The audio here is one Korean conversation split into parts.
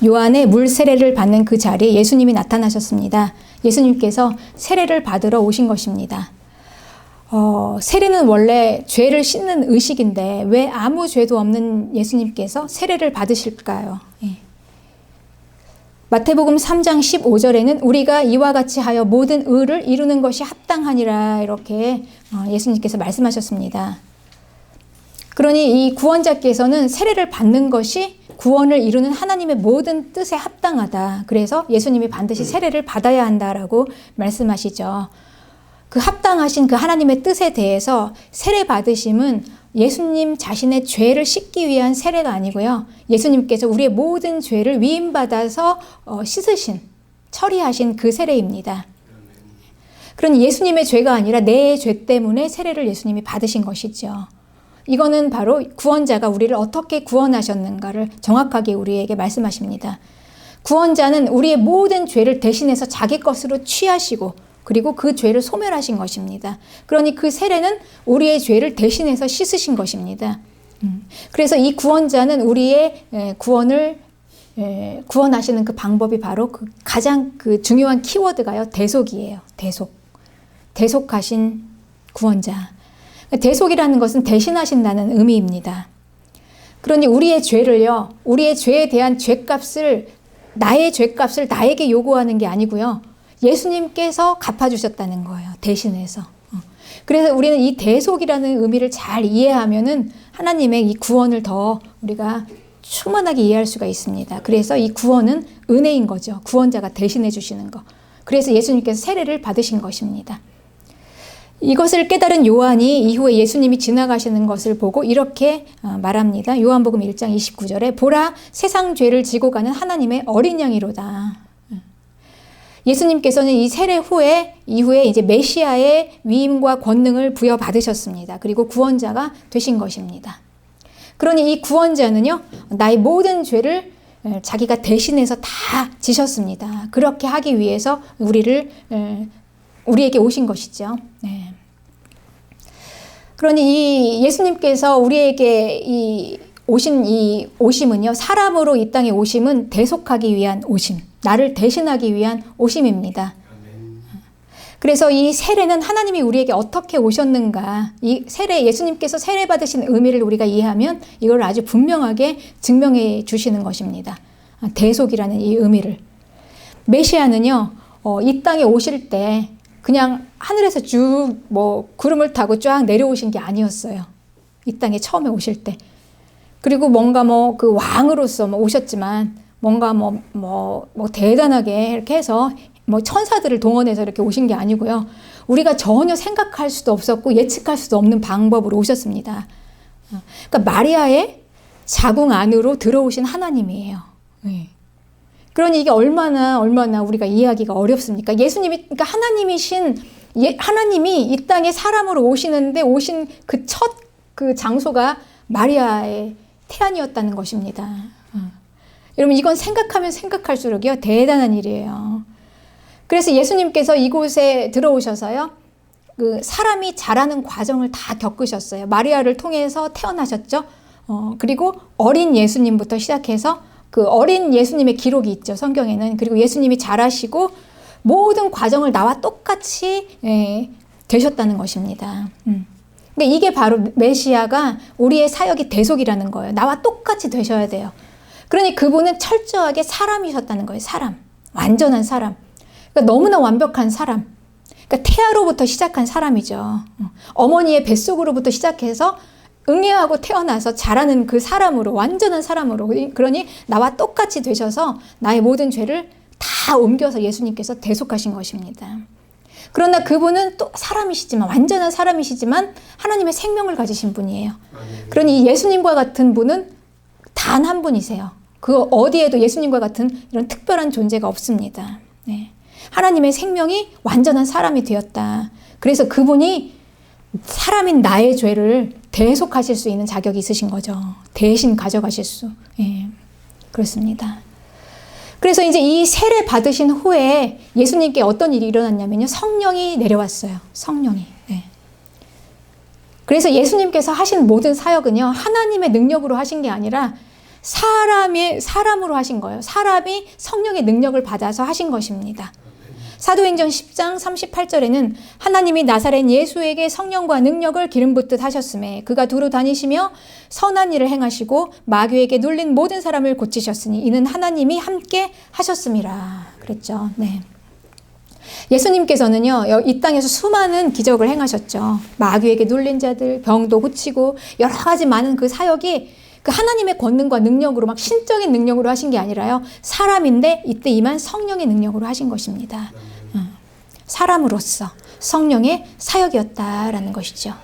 요한의 물 세례를 받는 그 자리에 예수님이 나타나셨습니다. 예수님께서 세례를 받으러 오신 것입니다. 세례는 원래 죄를 씻는 의식인데 왜 아무 죄도 없는 예수님께서 세례를 받으실까요? 예. 마태복음 3장 15절에는 우리가 이와 같이 하여 모든 의를 이루는 것이 합당하니라 이렇게 예수님께서 말씀하셨습니다. 그러니 이 구원자께서는 세례를 받는 것이 구원을 이루는 하나님의 모든 뜻에 합당하다. 그래서 예수님이 반드시 세례를 받아야 한다라고 말씀하시죠. 그 합당하신 그 하나님의 뜻에 대해서 세례 받으심은 예수님 자신의 죄를 씻기 위한 세례가 아니고요. 예수님께서 우리의 모든 죄를 위임받아서 씻으신, 처리하신 그 세례입니다. 그러니 예수님의 죄가 아니라 내 죄 때문에 세례를 예수님이 받으신 것이죠. 이거는 바로 구원자가 우리를 어떻게 구원하셨는가를 정확하게 우리에게 말씀하십니다. 구원자는 우리의 모든 죄를 대신해서 자기 것으로 취하시고 그리고 그 죄를 소멸하신 것입니다. 그러니 그 세례는 우리의 죄를 대신해서 씻으신 것입니다. 그래서 이 구원자는 우리의 구원을 구원하시는 그 방법이 바로 그 가장 그 중요한 키워드가요. 대속이에요. 대속하신 구원자. 대속이라는 것은 대신하신다는 의미입니다. 그러니 우리의 죄를요, 우리의 죄에 대한 나의 죄값을 나에게 요구하는 게 아니고요. 예수님께서 갚아주셨다는 거예요. 대신해서. 그래서 우리는 이 대속이라는 의미를 잘 이해하면은 하나님의 이 구원을 더 우리가 충만하게 이해할 수가 있습니다. 그래서 이 구원은 은혜인 거죠. 구원자가 대신해 주시는 거. 그래서 예수님께서 세례를 받으신 것입니다. 이것을 깨달은 요한이 이후에 예수님이 지나가시는 것을 보고 이렇게 말합니다. 요한복음 1장 29절에 보라 세상 죄를 지고 가는 하나님의 어린 양이로다. 예수님께서는 이 세례 이후에 이제 메시아의 위임과 권능을 부여받으셨습니다. 그리고 구원자가 되신 것입니다. 그러니 이 구원자는요, 나의 모든 죄를 자기가 대신해서 다 지셨습니다. 그렇게 하기 위해서 우리에게 오신 것이죠. 네. 그러니 이 예수님께서 우리에게 오신 이 오심은요, 사람으로 이 땅에 오심은 대속하기 위한 오심, 나를 대신하기 위한 오심입니다. 그래서 이 세례는 하나님이 우리에게 어떻게 오셨는가, 이 예수님께서 세례 받으신 의미를 우리가 이해하면 이걸 아주 분명하게 증명해 주시는 것입니다. 대속이라는 이 의미를. 메시아는요, 이 땅에 오실 때 그냥 하늘에서 쭉 구름을 타고 쫙 내려오신 게 아니었어요. 이 땅에 처음에 오실 때. 그리고 뭔가 그 왕으로서 오셨지만 뭔가 대단하게 이렇게 해서 천사들을 동원해서 이렇게 오신 게 아니고요. 우리가 전혀 생각할 수도 없었고 예측할 수도 없는 방법으로 오셨습니다. 그러니까 마리아의 자궁 안으로 들어오신 하나님이에요. 네. 그러니 이게 얼마나 우리가 이해하기가 어렵습니까? 그러니까 하나님이 이 땅에 사람으로 오시는데 오신 그 첫 장소가 마리아의 태안이었다는 것입니다. 여러분, 이건 생각하면 생각할수록요, 대단한 일이에요. 그래서 예수님께서 이곳에 들어오셔서요, 그 사람이 자라는 과정을 다 겪으셨어요. 마리아를 통해서 태어나셨죠. 그리고 어린 예수님부터 시작해서 그 어린 예수님의 기록이 있죠, 성경에는. 그리고 예수님이 자라시고 모든 과정을 나와 똑같이 되셨다는 것입니다. 근데 이게 바로 메시아가 우리의 사역이 대속이라는 거예요. 나와 똑같이 되셔야 돼요. 그러니 그분은 철저하게 사람이셨다는 거예요. 사람. 완전한 사람. 그러니까 너무나 완벽한 사람. 그러니까 태아로부터 시작한 사람이죠. 어머니의 뱃속으로부터 시작해서 응애하고 태어나서 자라는 그 사람으로, 완전한 사람으로. 그러니 나와 똑같이 되셔서 나의 모든 죄를 다 옮겨서 예수님께서 대속하신 것입니다. 그러나 그분은 또 사람이시지만, 완전한 사람이시지만 하나님의 생명을 가지신 분이에요. 그러니 예수님과 같은 분은 단 한 분이세요. 그 어디에도 예수님과 같은 이런 특별한 존재가 없습니다. 네. 하나님의 생명이 완전한 사람이 되었다. 그래서 그분이 사람인 나의 죄를 대속하실 수 있는 자격이 있으신 거죠. 대신 가져가실 수. 예, 그렇습니다. 그래서 이제 이 세례 받으신 후에 예수님께 어떤 일이 일어났냐면요. 성령이 내려왔어요. 성령이. 네. 그래서 예수님께서 하신 모든 사역은요, 하나님의 능력으로 하신 게 아니라 사람으로 하신 거예요. 사람이 성령의 능력을 받아서 하신 것입니다. 사도행전 10장 38절에는 하나님이 나사렛 예수에게 성령과 능력을 기름 붓듯 하셨음에 그가 두루 다니시며 선한 일을 행하시고 마귀에게 눌린 모든 사람을 고치셨으니 이는 하나님이 함께 하셨음이라 그랬죠. 네. 예수님께서는요, 이 땅에서 수많은 기적을 행하셨죠. 마귀에게 눌린 자들, 병도 고치고 여러 가지 많은 그 사역이 그 하나님의 권능과 능력으로 막 신적인 능력으로 하신 게 아니라요. 사람인데 이때 임한 성령의 능력으로 하신 것입니다. 사람으로서 성령의 사역이었다라는 것이죠.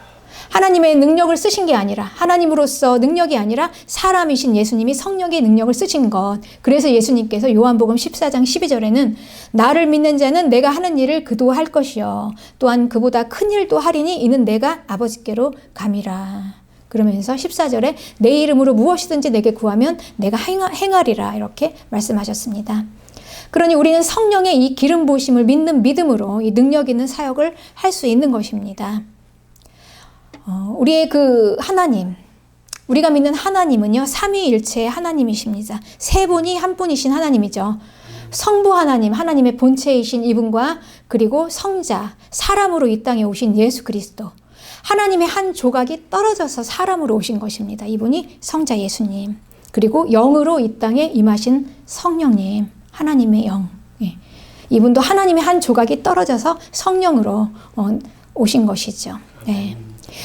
하나님의 능력을 쓰신 게 아니라 하나님으로서 능력이 아니라 사람이신 예수님이 성령의 능력을 쓰신 것. 그래서 예수님께서 요한복음 14장 12절에는 나를 믿는 자는 내가 하는 일을 그도 할 것이요 또한 그보다 큰 일도 하리니 이는 내가 아버지께로 감이라. 그러면서 14절에 내 이름으로 무엇이든지 내게 구하면 내가 행하리라 이렇게 말씀하셨습니다. 그러니 우리는 성령의 이 기름 부으심을 믿는 믿음으로 이 능력 있는 사역을 할 수 있는 것입니다. 우리의 그 하나님, 우리가 믿는 하나님은요, 삼위일체의 하나님이십니다. 세 분이 한 분이신 하나님이죠. 성부 하나님, 하나님의 본체이신 이분과 그리고 성자, 사람으로 이 땅에 오신 예수 그리스도. 하나님의 한 조각이 떨어져서 사람으로 오신 것입니다. 이분이 성자 예수님. 그리고 영으로 이 땅에 임하신 성령님, 하나님의 영. 예. 이분도 하나님의 한 조각이 떨어져서 성령으로 오신 것이죠. 네.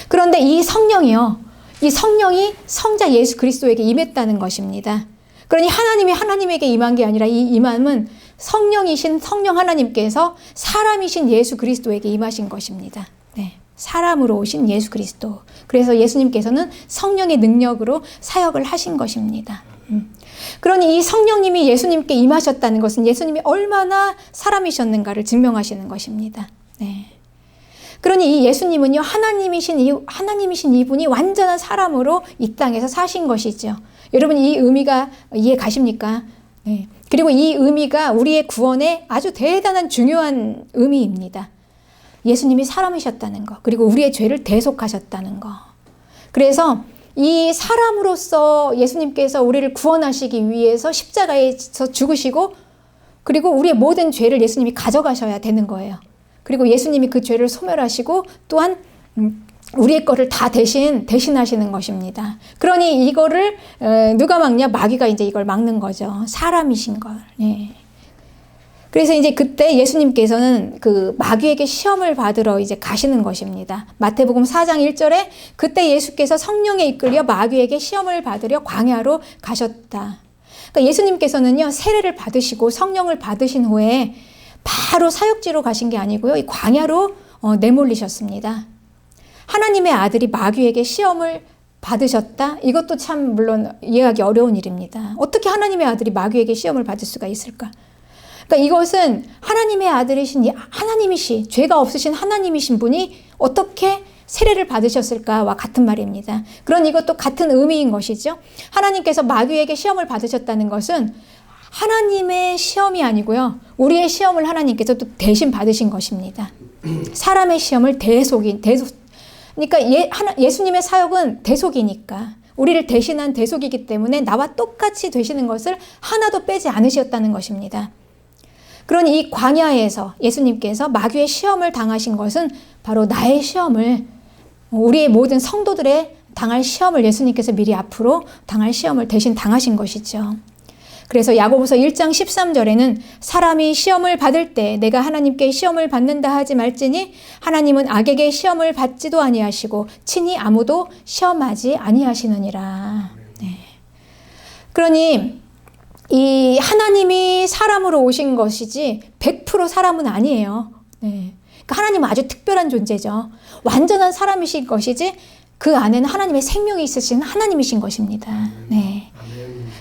그런데 이 성령이요, 이 성령이 성자 예수 그리스도에게 임했다는 것입니다. 그러니 하나님이 하나님에게 임한 게 아니라 이 임함은 성령이신 성령 하나님께서 사람이신 예수 그리스도에게 임하신 것입니다. 네. 사람으로 오신 예수 그리스도. 그래서 예수님께서는 성령의 능력으로 사역을 하신 것입니다. 그러니 이 성령님이 예수님께 임하셨다는 것은 예수님이 얼마나 사람이셨는가를 증명하시는 것입니다. 네. 그러니 이 예수님은요, 하나님이신 이분이 완전한 사람으로 이 땅에서 사신 것이죠. 여러분 이 의미가 이해 가십니까? 네. 그리고 이 의미가 우리의 구원에 아주 대단한 중요한 의미입니다. 예수님이 사람이셨다는 거, 그리고 우리의 죄를 대속하셨다는 거. 그래서 이 사람으로서 예수님께서 우리를 구원하시기 위해서 십자가에서 죽으시고, 그리고 우리의 모든 죄를 예수님이 가져가셔야 되는 거예요. 그리고 예수님이 그 죄를 소멸하시고 또한 우리의 거를 다 대신하시는 것입니다. 그러니 이거를 누가 막냐? 마귀가 이제 이걸 막는 거죠. 사람이신 걸. 네. 그래서 이제 그때 예수님께서는 그 마귀에게 시험을 받으러 이제 가시는 것입니다. 마태복음 4장 1절에 그때 예수께서 성령에 이끌려 마귀에게 시험을 받으려 광야로 가셨다. 그러니까 예수님께서는요, 세례를 받으시고 성령을 받으신 후에 바로 사역지로 가신 게 아니고요, 이 광야로 내몰리셨습니다. 하나님의 아들이 마귀에게 시험을 받으셨다? 이것도 참 물론 이해하기 어려운 일입니다. 어떻게 하나님의 아들이 마귀에게 시험을 받을 수가 있을까? 그러니까 이것은 하나님의 아들이신 하나님이시, 죄가 없으신 하나님이신 분이 어떻게 세례를 받으셨을까와 같은 말입니다. 그런 이것도 같은 의미인 것이죠. 하나님께서 마귀에게 시험을 받으셨다는 것은 하나님의 시험이 아니고요, 우리의 시험을 하나님께서 또 대신 받으신 것입니다. 사람의 시험을 그러니까 예수님의 사역은 대속이니까, 우리를 대신한 대속이기 때문에 나와 똑같이 되시는 것을 하나도 빼지 않으셨다는 것입니다. 그러니 이 광야에서 예수님께서 마귀의 시험을 당하신 것은 바로 나의 시험을, 우리의 모든 성도들의 당할 시험을 예수님께서 미리 앞으로 당할 시험을 대신 당하신 것이죠. 그래서 야고보서 1장 13절에는 사람이 시험을 받을 때 내가 하나님께 시험을 받는다 하지 말지니 하나님은 악에게 시험을 받지도 아니하시고 친히 아무도 시험하지 아니하시느니라. 네. 그러니 이 하나님이 사람으로 오신 것이지 100% 사람은 아니에요. 네. 그러니까 하나님은 아주 특별한 존재죠. 완전한 사람이신 것이지 그 안에는 하나님의 생명이 있으신 하나님이신 것입니다. 네.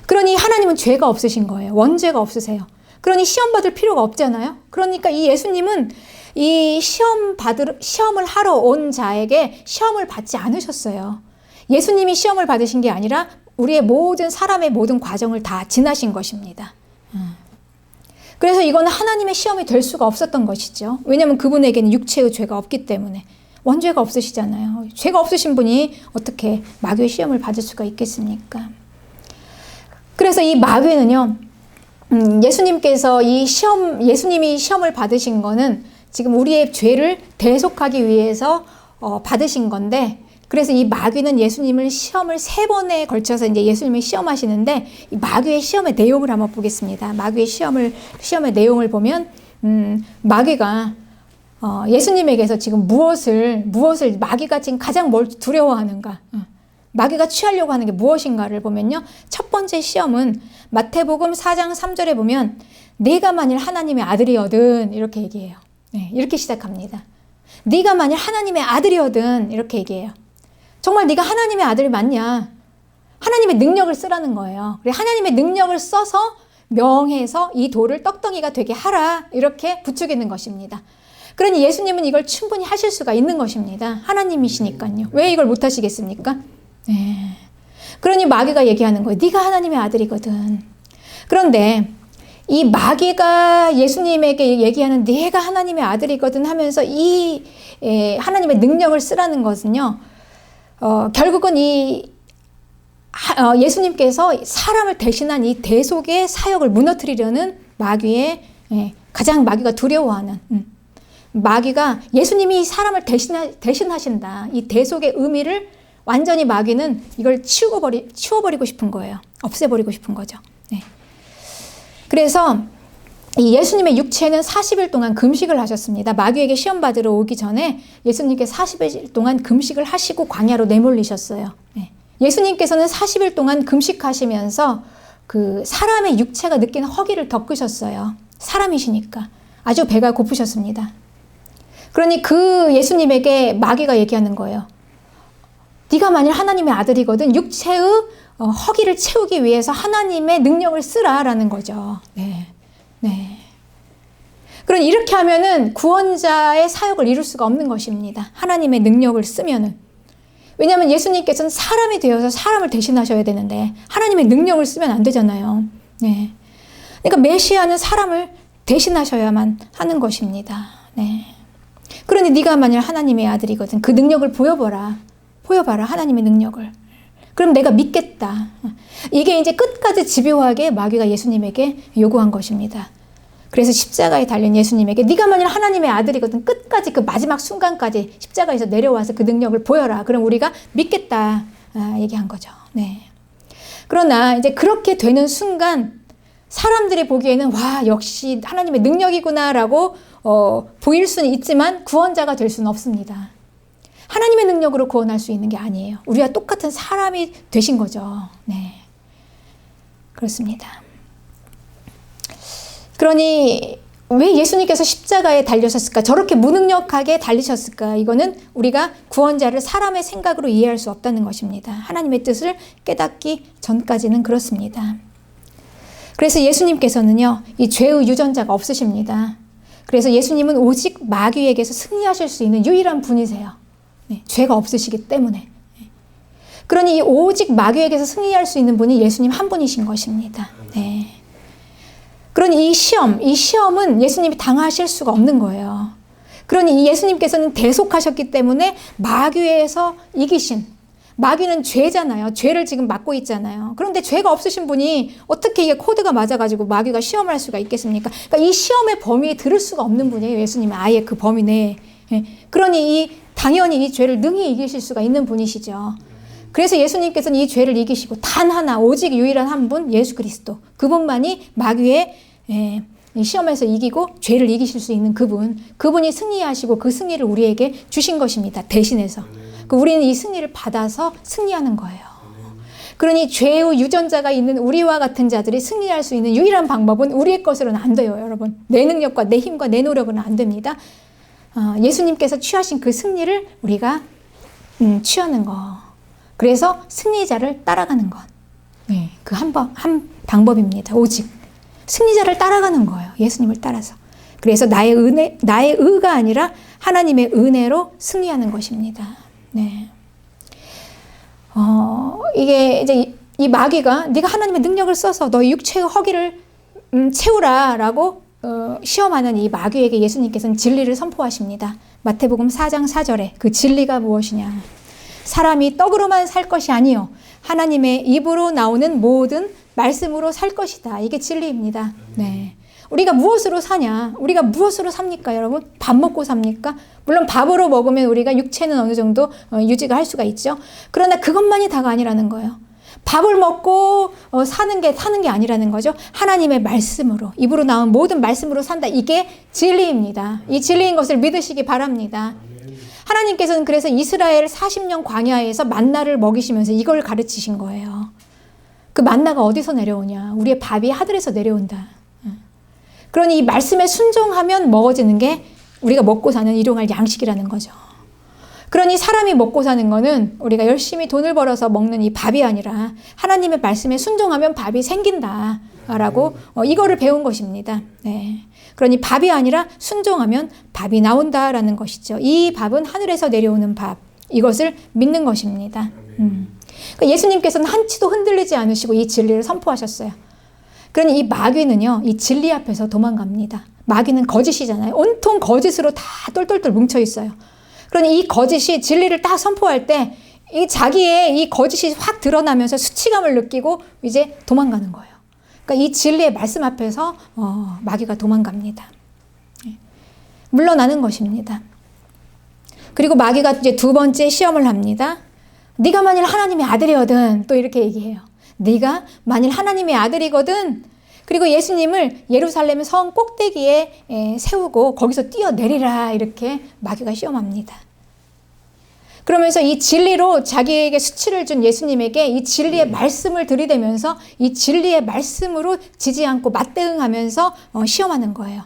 그러니 하나님은 죄가 없으신 거예요. 원죄가 없으세요. 그러니 시험 받을 필요가 없잖아요. 그러니까 이 예수님은 이 시험을 하러 온 자에게 시험을 받지 않으셨어요. 예수님이 시험을 받으신 게 아니라 우리의 모든 사람의 모든 과정을 다 지나신 것입니다. 그래서 이거는 하나님의 시험이 될 수가 없었던 것이죠. 왜냐하면 그분에게는 육체의 죄가 없기 때문에. 원죄가 없으시잖아요. 죄가 없으신 분이 어떻게 마귀의 시험을 받을 수가 있겠습니까? 그래서 이 마귀는요, 예수님께서 예수님이 시험을 받으신 거는 지금 우리의 죄를 대속하기 위해서 받으신 건데, 그래서 이 마귀는 예수님을 시험을 3번에 걸쳐서 이제 예수님을 시험하시는데, 이 마귀의 시험의 내용을 한번 보겠습니다. 마귀의 시험의 내용을 보면, 마귀가 예수님에게서 지금 무엇을 마귀가 지금 가장 뭘 두려워하는가, 마귀가 취하려고 하는 게 무엇인가를 보면요, 첫 번째 시험은 마태복음 4장 3절에 보면 네가 만일 하나님의 아들이거든 이렇게 얘기해요. 네, 이렇게 시작합니다. 네가 만일 하나님의 아들이거든 이렇게 얘기해요. 정말 네가 하나님의 아들이 맞냐? 하나님의 능력을 쓰라는 거예요. 그래, 하나님의 능력을 써서 명해서 이 돌을 떡덩이가 되게 하라 이렇게 부추기는 것입니다. 그러니 예수님은 이걸 충분히 하실 수가 있는 것입니다. 하나님이시니까요. 왜 이걸 못 하시겠습니까? 네. 그러니 마귀가 얘기하는 거예요. 네가 하나님의 아들이거든. 그런데 이 마귀가 예수님에게 얘기하는 네가 하나님의 아들이거든 하면서 이 하나님의 능력을 쓰라는 것은요, 결국은 예수님께서 사람을 대신한 이 대속의 사역을 무너뜨리려는 마귀의 가장 마귀가 두려워하는, 마귀가 예수님이 사람을 대신하신다, 이 대속의 의미를 완전히 마귀는 이걸 치워버리고 싶은 거예요. 없애버리고 싶은 거죠. 네. 그래서 이 예수님의 육체는 40일 동안 금식을 하셨습니다. 마귀에게 시험 받으러 오기 전에 예수님께 40일 동안 금식을 하시고 광야로 내몰리셨어요. 네. 예수님께서는 40일 동안 금식하시면서 그 사람의 육체가 느끼는 허기를 덮으셨어요. 사람이시니까. 아주 배가 고프셨습니다. 그러니 그 예수님에게 마귀가 얘기하는 거예요. 네가 만일 하나님의 아들이거든 육체의 허기를 채우기 위해서 하나님의 능력을 쓰라라는 거죠. 네. 네. 그러니 이렇게 하면은 구원자의 사역을 이룰 수가 없는 것입니다. 하나님의 능력을 쓰면은. 왜냐하면 예수님께서는 사람이 되어서 사람을 대신하셔야 되는데 하나님의 능력을 쓰면 안 되잖아요. 네. 그러니까 메시아는 사람을 대신하셔야만 하는 것입니다. 네. 그러니 네가 만일 하나님의 아들이거든 그 능력을 보여봐라 하나님의 능력을. 그럼 내가 믿겠다. 이게 이제 끝까지 집요하게 마귀가 예수님에게 요구한 것입니다. 그래서 십자가에 달린 예수님에게 네가 만일 하나님의 아들이거든 끝까지 그 마지막 순간까지 십자가에서 내려와서 그 능력을 보여라. 그럼 우리가 믿겠다 얘기한 거죠. 네. 그러나 이제 그렇게 되는 순간 사람들이 보기에는 와 역시 하나님의 능력이구나라고 보일 수는 있지만 구원자가 될 수는 없습니다. 하나님의 능력으로 구원할 수 있는 게 아니에요. 우리와 똑같은 사람이 되신 거죠. 네. 그렇습니다. 그러니 왜 예수님께서 십자가에 달리셨을까? 저렇게 무능력하게 달리셨을까? 이거는 우리가 구원자를 사람의 생각으로 이해할 수 없다는 것입니다. 하나님의 뜻을 깨닫기 전까지는 그렇습니다. 그래서 예수님께서는요, 이 죄의 유전자가 없으십니다. 그래서 예수님은 오직 마귀에게서 승리하실 수 있는 유일한 분이세요. 네, 죄가 없으시기 때문에. 그러니 오직 마귀에게서 승리할 수 있는 분이 예수님 한 분이신 것입니다. 네. 그러니 이 시험은 예수님이 당하실 수가 없는 거예요. 그러니 예수님께서는 대속하셨기 때문에 마귀에서 이기신, 마귀는 죄잖아요. 죄를 지금 맡고 있잖아요. 그런데 죄가 없으신 분이 어떻게 이게 코드가 맞아가지고 마귀가 시험을 할 수가 있겠습니까? 그러니까 이 시험의 범위에 들을 수가 없는 분이에요. 예수님은 아예 그 범위 내에. 그러니 당연히 이 죄를 능히 이기실 수가 있는 분이시죠. 그래서 예수님께서는 이 죄를 이기시고 단 하나 오직 유일한 한 분 예수 그리스도 그분만이 마귀의 이 시험에서 이기고 죄를 이기실 수 있는 그분이 승리하시고 그 승리를 우리에게 주신 것입니다. 대신해서. 우리는 이 승리를 받아서 승리하는 거예요. 그러니 죄의 유전자가 있는 우리와 같은 자들이 승리할 수 있는 유일한 방법은 우리의 것으로는 안 돼요, 여러분. 내 능력과 내 힘과 내 노력은 안 됩니다. 예수님께서 취하신 그 승리를 우리가 취하는 거. 그래서 승리자를 따라가는 것. 네, 그 한 방법입니다. 오직 승리자를 따라가는 거예요. 예수님을 따라서. 그래서 나의 의가 아니라 하나님의 은혜로 승리하는 것입니다. 네. 이게 이제 이 마귀가 네가 하나님의 능력을 써서 너의 육체의 허기를 채우라라고 시험하는 이 마귀에게 예수님께서는 진리를 선포하십니다. 마태복음 4장 4절에 그 진리가 무엇이냐? 사람이 떡으로만 살 것이 아니요 하나님의 입으로 나오는 모든 말씀으로 살 것이다. 이게 진리입니다. 네. 우리가 무엇으로 사냐? 우리가 무엇으로 삽니까, 여러분? 밥 먹고 삽니까? 물론 밥으로 먹으면 우리가 육체는 어느 정도 유지가 할 수가 있죠. 그러나 그것만이 다가 아니라는 거예요. 밥을 먹고 사는 게 아니라는 거죠. 하나님의 말씀으로, 입으로 나온 모든 말씀으로 산다. 이게 진리입니다. 이 진리인 것을 믿으시기 바랍니다. 하나님께서는 그래서 이스라엘 40년 광야에서 만나를 먹이시면서 이걸 가르치신 거예요. 그 만나가 어디서 내려오냐? 우리의 밥이 하늘에서 내려온다. 그러니 이 말씀에 순종하면 먹어지는 게 우리가 먹고 사는 일용할 양식이라는 거죠. 그러니 사람이 먹고 사는 거는 우리가 열심히 돈을 벌어서 먹는 이 밥이 아니라 하나님의 말씀에 순종하면 밥이 생긴다라고 이거를 배운 것입니다. 네. 그러니 밥이 아니라 순종하면 밥이 나온다라는 것이죠. 이 밥은 하늘에서 내려오는 밥. 이것을 믿는 것입니다. 그러니까 예수님께서는 한치도 흔들리지 않으시고 이 진리를 선포하셨어요. 그러니 이 마귀는요, 이 진리 앞에서 도망갑니다. 마귀는 거짓이잖아요. 온통 거짓으로 다 똘똘똘 뭉쳐 있어요. 그러니 이 거짓이 진리를 딱 선포할 때 이 자기의 이 거짓이 확 드러나면서 수치감을 느끼고 이제 도망가는 거예요. 그러니까 이 진리의 말씀 앞에서 마귀가 도망갑니다. 물러나는 것입니다. 그리고 마귀가 이제 두 번째 시험을 합니다. 네가 만일 하나님의 아들이거든, 또 이렇게 얘기해요. 네가 만일 하나님의 아들이거든. 그리고 예수님을 예루살렘 성 꼭대기에 세우고 거기서 뛰어내리라, 이렇게 마귀가 시험합니다. 그러면서 이 진리로 자기에게 수치를 준 예수님에게 이 진리의 말씀을 들이대면서 이 진리의 말씀으로 지지 않고 맞대응하면서 시험하는 거예요.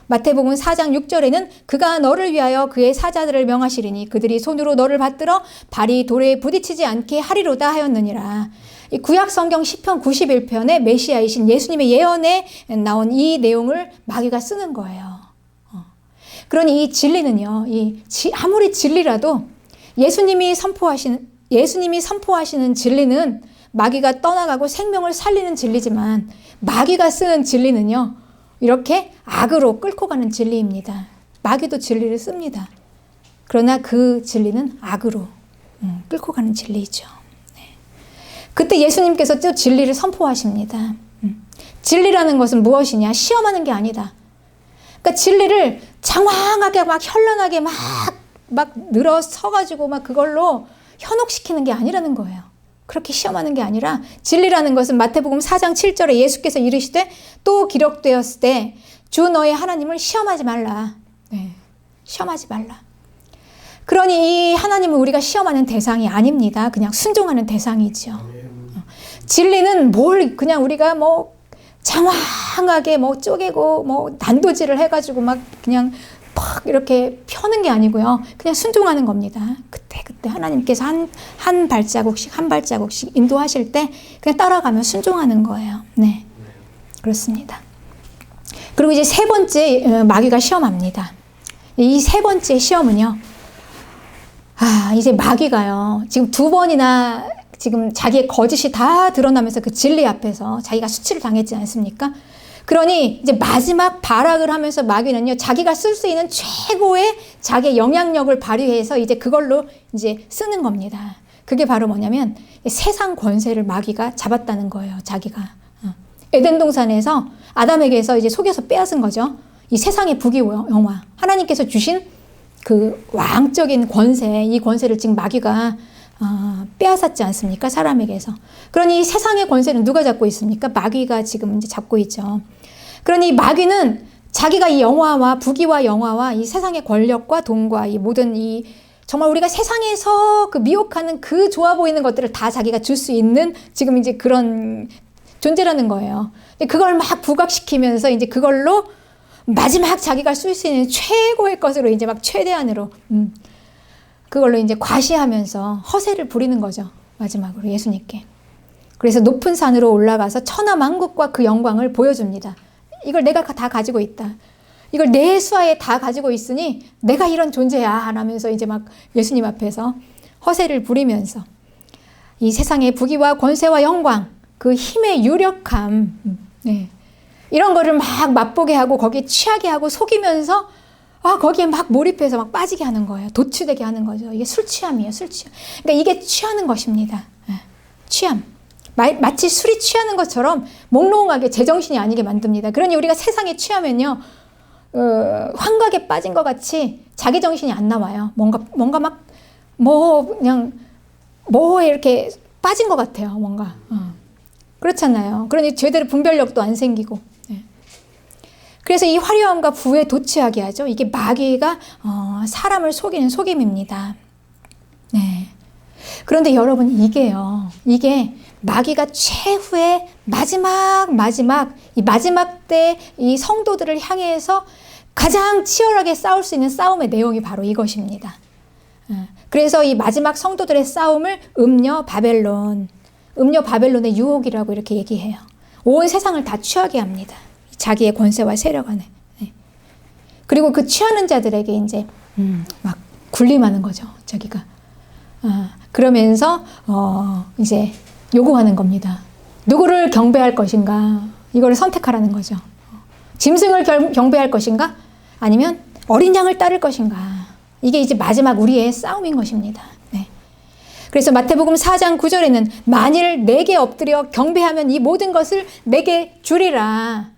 마태복음 4장 6절에는 그가 너를 위하여 그의 사자들을 명하시리니 그들이 손으로 너를 받들어 발이 돌에 부딪히지 않게 하리로다 하였느니라. 이 구약 성경 시편 91편의 메시아이신 예수님의 예언에 나온 이 내용을 마귀가 쓰는 거예요. 그러니 이 진리는요, 아무리 진리라도 예수님이 선포하시는 진리는 마귀가 떠나가고 생명을 살리는 진리지만 마귀가 쓰는 진리는요, 이렇게 악으로 끌고 가는 진리입니다. 마귀도 진리를 씁니다. 그러나 그 진리는 악으로 끌고 가는 진리죠. 네. 그때 예수님께서 또 진리를 선포하십니다. 진리라는 것은 무엇이냐? 시험하는 게 아니다. 그러니까 진리를 장황하게 막 현란하게 막 늘어서가지고 막 그걸로 현혹시키는 게 아니라는 거예요. 그렇게 시험하는 게 아니라 진리라는 것은 마태복음 4장 7절에 예수께서 이르시되 또 기록되었을 때 주 너의 하나님을 시험하지 말라. 네, 시험하지 말라. 그러니 이 하나님은 우리가 시험하는 대상이 아닙니다. 그냥 순종하는 대상이죠. 진리는 뭘 그냥 우리가 뭐 장황하게 뭐 쪼개고 뭐 난도질을 해가지고 막 그냥 팍 이렇게 펴는 게 아니고요. 그냥 순종하는 겁니다. 그때 하나님께서 한 발자국씩 인도하실 때 그냥 따라가며 순종하는 거예요. 네, 그렇습니다. 그리고 이제 세 번째 마귀가 시험합니다. 이 세 번째 시험은요. 이제 마귀가요. 지금 두 번이나 지금 자기의 거짓이 다 드러나면서 그 진리 앞에서 자기가 수치를 당했지 않습니까? 그러니 이제 마지막 발악을 하면서 마귀는요, 자기가 쓸 수 있는 최고의 자기의 영향력을 발휘해서 이제 그걸로 이제 쓰는 겁니다. 그게 바로 뭐냐면 세상 권세를 마귀가 잡았다는 거예요, 자기가. 에덴 동산에서 아담에게서 이제 속여서 빼앗은 거죠. 이 세상의 부귀영화, 하나님께서 주신 그 왕적인 권세, 이 권세를 지금 마귀가 빼앗았지 않습니까? 사람에게서. 그러니 이 세상의 권세는 누가 잡고 있습니까? 마귀가 지금 이제 잡고 있죠. 그러니 마귀는 자기가 이 영화와 부귀와 영화와 이 세상의 권력과 돈과 이 모든 이 정말 우리가 세상에서 그 미혹하는 그 좋아 보이는 것들을 다 자기가 줄 수 있는 지금 이제 그런 존재라는 거예요. 그걸 막 부각시키면서 이제 그걸로 마지막 자기가 쓸 수 있는 최고의 것으로 이제 막 최대한으로 그걸로 이제 과시하면서 허세를 부리는 거죠. 마지막으로 예수님께. 그래서 높은 산으로 올라가서 천하만국과 그 영광을 보여줍니다. 이걸 내가 다 가지고 있다. 이걸 내 수하에 다 가지고 있으니 내가 이런 존재야 하면서 이제 막 예수님 앞에서 허세를 부리면서 이 세상의 부귀와 권세와 영광, 그 힘의 유력함, 네. 이런 거를 막 맛보게 하고 거기에 취하게 하고 속이면서 거기에 막 몰입해서 막 빠지게 하는 거예요. 도취되게 하는 거죠. 이게 술 취함이에요, 술 취함. 그러니까 이게 취하는 것입니다. 취함. 마치 술이 취하는 것처럼 몽롱하게 제정신이 아니게 만듭니다. 그러니 우리가 세상에 취하면요, 환각에 빠진 것 같이 자기 정신이 안 나와요. 뭔가 막, 그냥, 이렇게 빠진 것 같아요. 뭔가. 그렇잖아요. 그러니 제대로 분별력도 안 생기고. 네. 그래서 이 화려함과 부에 도취하게 하죠. 이게 마귀가 사람을 속이는 속임입니다. 네. 그런데 여러분, 이게 마귀가 최후의 마지막 이 마지막 때 이 성도들을 향해서 가장 치열하게 싸울 수 있는 싸움의 내용이 바로 이것입니다. 그래서 이 마지막 성도들의 싸움을 음녀 바벨론의 유혹이라고 이렇게 얘기해요. 온 세상을 다 취하게 합니다. 자기의 권세와 세력 안에. 네. 그리고 그 취하는 자들에게 이제 막 군림하는 거죠. 자기가. 그러면서 이제 요구하는 겁니다. 누구를 경배할 것인가? 이거를 선택하라는 거죠. 짐승을 경배할 것인가? 아니면 어린 양을 따를 것인가? 이게 이제 마지막 우리의 싸움인 것입니다. 네. 그래서 마태복음 4장 9절에는 만일 내게 엎드려 경배하면 이 모든 것을 내게 주리라.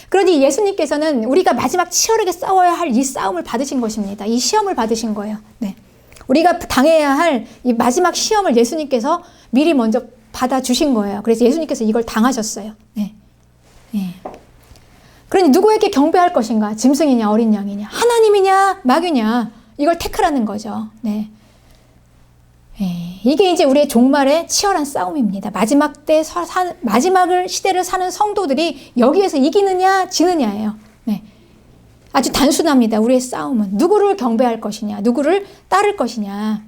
그러니 예수님께서는 우리가 마지막 치열하게 싸워야 할 이 싸움을 받으신 것입니다. 이 시험을 받으신 거예요. 네. 우리가 당해야 할 이 마지막 시험을 예수님께서 미리 먼저 받아주신 거예요. 그래서 예수님께서 이걸 당하셨어요. 네. 네. 그러니 누구에게 경배할 것인가? 짐승이냐 어린 양이냐? 하나님이냐 마귀냐? 이걸 택하라는 거죠. 네. 네. 이게 이제 우리의 종말의 치열한 싸움입니다. 마지막을 시대를 사는 성도들이 여기에서 이기느냐 지느냐예요. 네. 아주 단순합니다. 우리의 싸움은 누구를 경배할 것이냐, 누구를 따를 것이냐.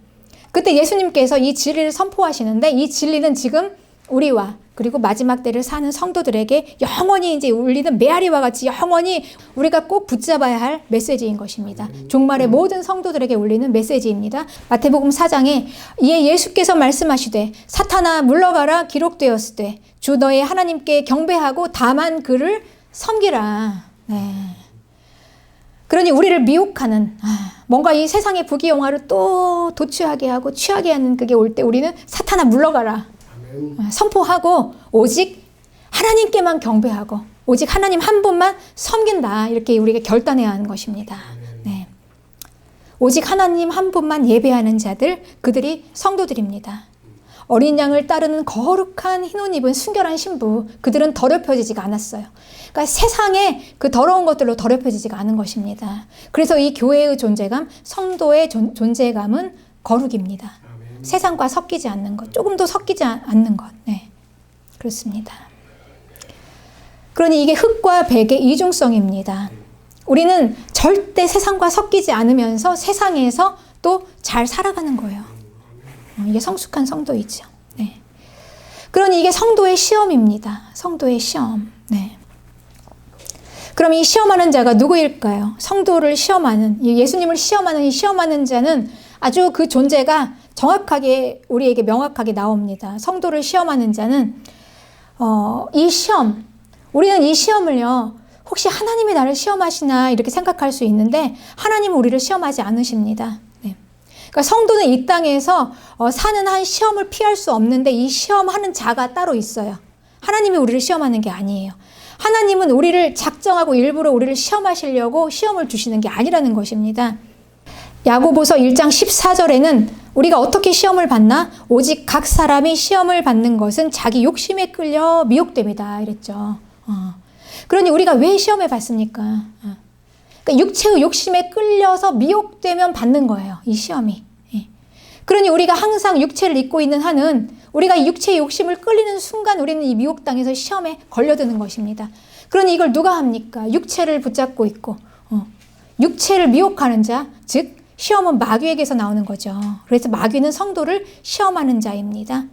그때 예수님께서 이 진리를 선포하시는데 이 진리는 지금 우리와 그리고 마지막 때를 사는 성도들에게 영원히 이제 울리는 메아리와 같이 영원히 우리가 꼭 붙잡아야 할 메시지인 것입니다. 종말의 모든 성도들에게 울리는 메시지입니다. 마태복음 4장에 이에 예수께서 말씀하시되 사탄아 물러가라 기록되었으되 주 너의 하나님께 경배하고 다만 그를 섬기라. 네. 그러니 우리를 미혹하는 뭔가 이 세상의 부귀영화를 또 도취하게 하고 취하게 하는 그게 올 때 우리는 사탄아 물러가라 선포하고 오직 하나님께만 경배하고 오직 하나님 한 분만 섬긴다 이렇게 우리가 결단해야 하는 것입니다. 네. 오직 하나님 한 분만 예배하는 자들 그들이 성도들입니다. 어린 양을 따르는 거룩한 흰 옷 입은 순결한 신부 그들은 더럽혀지지가 않았어요. 그러니까 세상에 그 더러운 것들로 더럽혀지지가 않은 것입니다. 그래서 이 교회의 존재감, 성도의 존재감은 거룩입니다. 아멘. 세상과 섞이지 않는 것, 조금도 섞이지 않는 것. 네, 그렇습니다. 그러니 이게 흙과 백의 이중성입니다. 우리는 절대 세상과 섞이지 않으면서 세상에서 또 잘 살아가는 거예요. 이게 성숙한 성도이죠. 네. 그러니 이게 성도의 시험입니다. 성도의 시험. 네. 그럼 이 시험하는 자가 누구일까요? 성도를 시험하는, 예수님을 시험하는 이 시험하는 자는 아주 그 존재가 정확하게 우리에게 명확하게 나옵니다. 성도를 시험하는 자는 우리는 이 시험을요. 혹시 하나님이 나를 시험하시나 이렇게 생각할 수 있는데 하나님은 우리를 시험하지 않으십니다. 네. 그러니까 성도는 이 땅에서 사는 한 시험을 피할 수 없는데 이 시험하는 자가 따로 있어요. 하나님이 우리를 시험하는 게 아니에요. 하나님은 우리를 작정하고 일부러 우리를 시험하시려고 시험을 주시는 게 아니라는 것입니다. 야고보서 1장 14절에는 우리가 어떻게 시험을 받나? 오직 각 사람이 시험을 받는 것은 자기 욕심에 끌려 미혹됩니다. 이랬죠. 그러니 우리가 왜 시험을 받습니까? 그러니까 육체의 욕심에 끌려서 미혹되면 받는 거예요. 이 시험이. 그러니 우리가 항상 육체를 입고 있는 한은 우리가 육체의 욕심을 끌리는 순간 우리는 이 미혹당해서 시험에 걸려드는 것입니다. 그러니 이걸 누가 합니까? 육체를 붙잡고 있고 육체를 미혹하는 자, 즉 시험은 마귀에게서 나오는 거죠. 그래서 마귀는 성도를 시험하는 자입니다.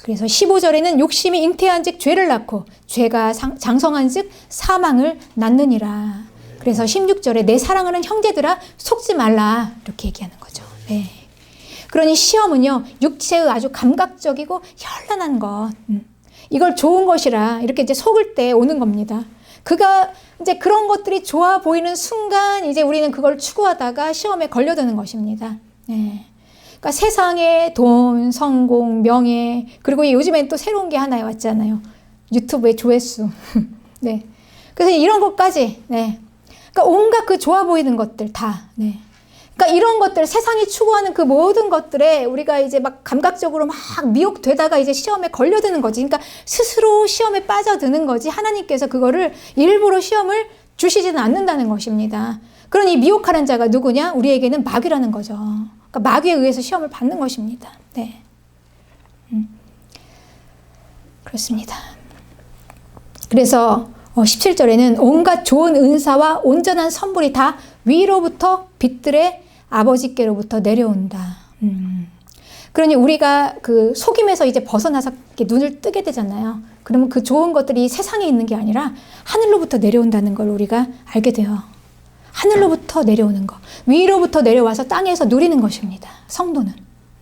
그래서 15절에는 욕심이 잉태한 즉 죄를 낳고 죄가 장성한 즉 사망을 낳느니라. 그래서 16절에 내 사랑하는 형제들아 속지 말라 이렇게 얘기하는 거죠. 네. 그러니 시험은요, 육체의 아주 감각적이고 현란한 것, 이걸 좋은 것이라 이렇게 이제 속을 때 오는 겁니다. 그가 이제 그런 것들이 좋아 보이는 순간 이제 우리는 그걸 추구하다가 시험에 걸려드는 것입니다. 네. 그러니까 세상의 돈, 성공, 명예, 그리고 요즘엔 또 새로운 게 하나 왔잖아요. 유튜브의 조회수. 네. 그래서 이런 것까지, 네. 그러니까 온갖 그 좋아 보이는 것들 다, 네. 그러니까 이런 것들, 세상이 추구하는 그 모든 것들에 우리가 이제 막 감각적으로 막 미혹되다가 이제 시험에 걸려드는 거지. 그러니까 스스로 시험에 빠져드는 거지. 하나님께서 그거를 일부러 시험을 주시지는 않는다는 것입니다. 그러니 미혹하는 자가 누구냐? 우리에게는 마귀라는 거죠. 그러니까 마귀에 의해서 시험을 받는 것입니다. 네. 그렇습니다. 그래서 17절에는 온갖 좋은 은사와 온전한 선물이 다 위로부터 빛들의 아버지께로부터 내려온다. 그러니 우리가 그 속임에서 이제 벗어나서 이렇게 눈을 뜨게 되잖아요. 그러면 그 좋은 것들이 세상에 있는 게 아니라 하늘로부터 내려온다는 걸 우리가 알게 돼요. 하늘로부터 내려오는 거. 위로부터 내려와서 땅에서 누리는 것입니다. 성도는.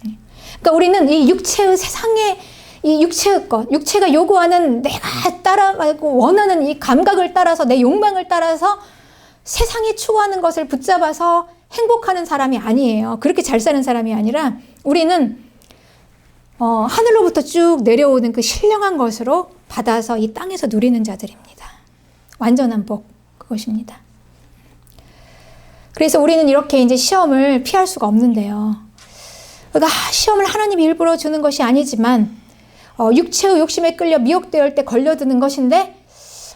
그러니까 우리는 이 육체의 세상에 이 육체의 것, 육체가 요구하는 내가 따라가고 원하는 이 감각을 따라서 내 욕망을 따라서 세상이 추구하는 것을 붙잡아서 행복하는 사람이 아니에요. 그렇게 잘 사는 사람이 아니라 우리는 하늘로부터 쭉 내려오는 그 신령한 것으로 받아서 이 땅에서 누리는 자들입니다. 완전한 복, 그것입니다. 그래서 우리는 이렇게 이제 시험을 피할 수가 없는데요. 그러니까 시험을 하나님이 일부러 주는 것이 아니지만 육체의 욕심에 끌려 미혹될 때 걸려드는 것인데